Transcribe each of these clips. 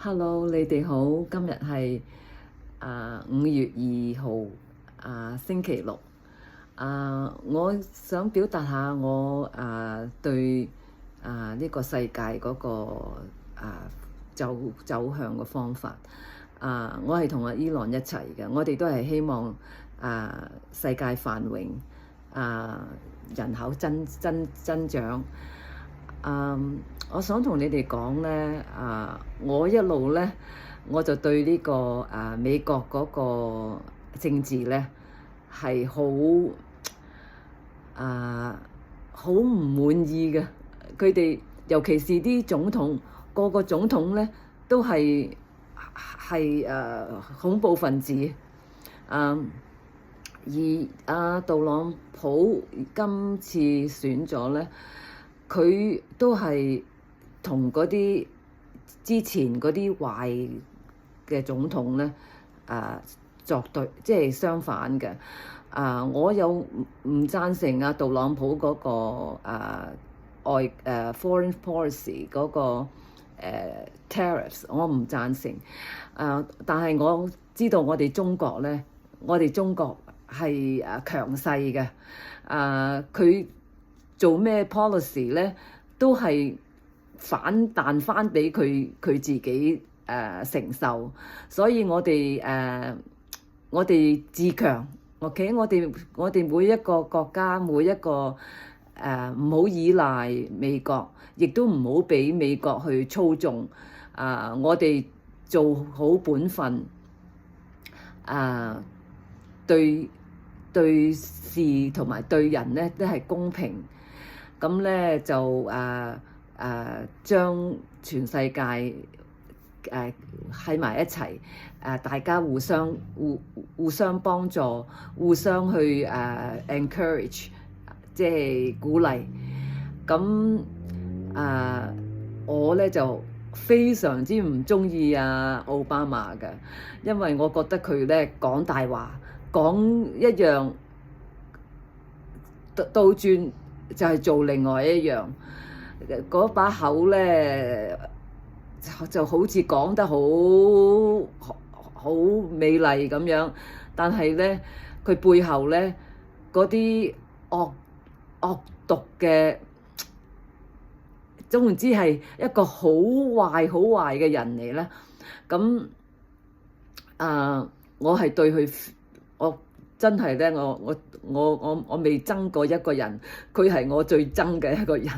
Hello，你哋好，今日係5月2號星期六。我想表達下我對呢個世界嗰個走向嘅方法。我係同阿伊朗一齊嘅，我哋都係希望世界繁榮，人口增長。我想同你哋講咧，我一路咧我就對呢個美國嗰個政治咧係好唔滿意嘅。佢哋尤其是啲總統，個個總統咧都係恐怖分子。而特朗普今次選咗咧，佢都係同嗰啲之前嗰啲壞嘅總統咧作對，即係相反嘅。我又唔贊成特朗普嗰個foreign policy 嗰個tariffs， 我唔贊成。但係我知道我哋中國咧，我哋中國係強勢嘅。佢做咩 policy 咧，都係反彈翻俾佢自己承受。所以我哋自強 ，OK？我哋每一個國家，每一個唔好依賴美國，亦都唔好俾美國去操縱。我哋做好本分，對事同埋對人咧都係公平。咁咧就將全世界喺埋一齊，大家互相幫助，互相去encourage， 即係鼓勵。咁我咧就非常之唔中意奧巴馬嘅，因為我覺得佢咧講大話，講一樣倒轉就係做另外一樣。嗰把口咧就好似講得好美麗咁樣，但係咧佢背後咧嗰啲惡毒嘅，總之係一個好壞嘅人嚟咧。咁我係對佢，我真係咧，我未憎過一個人，佢係我最憎嘅一個人。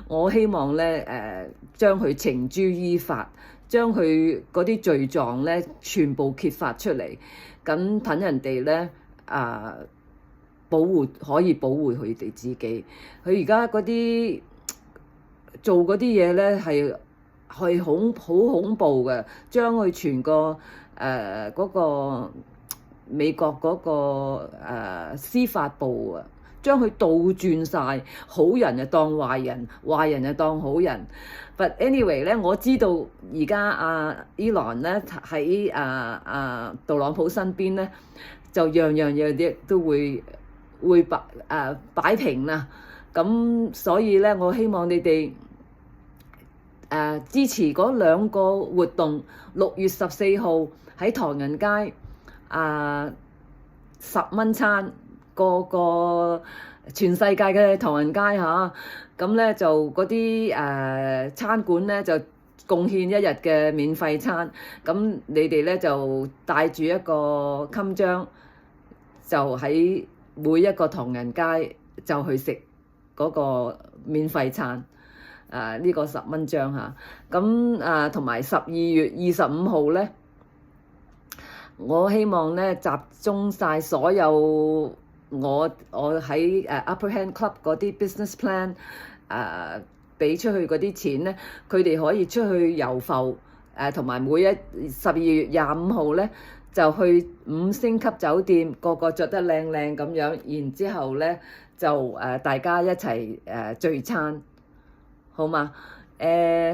我希望咧將佢繩之於法，將佢嗰啲罪狀咧全部揭發出嚟，咁等人哋咧可以保護佢哋自己。佢而家嗰啲做嗰啲嘢咧係好恐怖嘅，將佢全個嗰個美國嗰個司法部將佢倒轉晒，好人就當壞人，壞人就當好人。But anyway 咧，我知道而家伊朗咧喺特朗普身邊咧，就樣嘢都會擺平啦。咁所以咧，我希望你哋支持嗰2個活動。6月14號喺唐人街10蚊餐，個全世界嘅唐人街嚇。咁咧就嗰啲餐館咧就貢獻1日嘅免費餐。咁你哋咧就帶住一個襟章，就喺每一個唐人街就去食嗰個免費餐。呢個10蚊張嚇。咁同埋12月25號咧，我希望咧集中晒所有我喺Upper Hand Club 嗰啲 business plan 俾出去嗰啲錢咧，佢哋可以出去遊浮。同埋12月25號咧就去5星級酒店，個個着得靚靚咁樣，然之後咧就大家一齊聚餐，好嘛？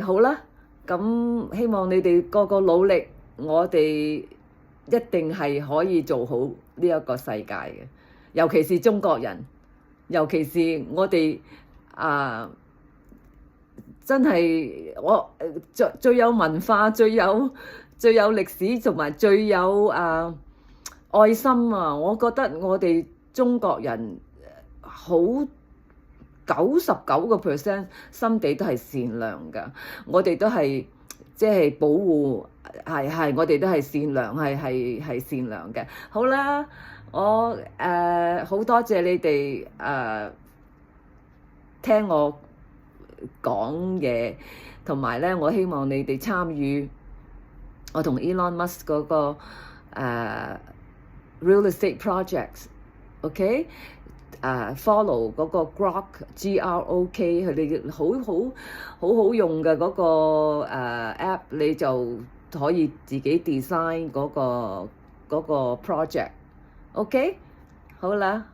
好啦，咁希望你哋個個努力，我哋一定係可以做好呢一個世界嘅，尤其是中國人，尤其是我哋真係我最有文化、最有歷史同埋最有愛心啊！我覺得我哋中國人好99%心地都係善良㗎，我哋都係即係保護，係我哋都係善良，係善良嘅。好啦，我好多謝你哋聽我講嘢，同埋咧，我希望你哋參與我同 Elon Musk 嗰個real estate projects，OK？follow 嗰個 Grok Grok，佢哋好用嘅嗰個app，你就可以自己 design 嗰個project，OK？好啦，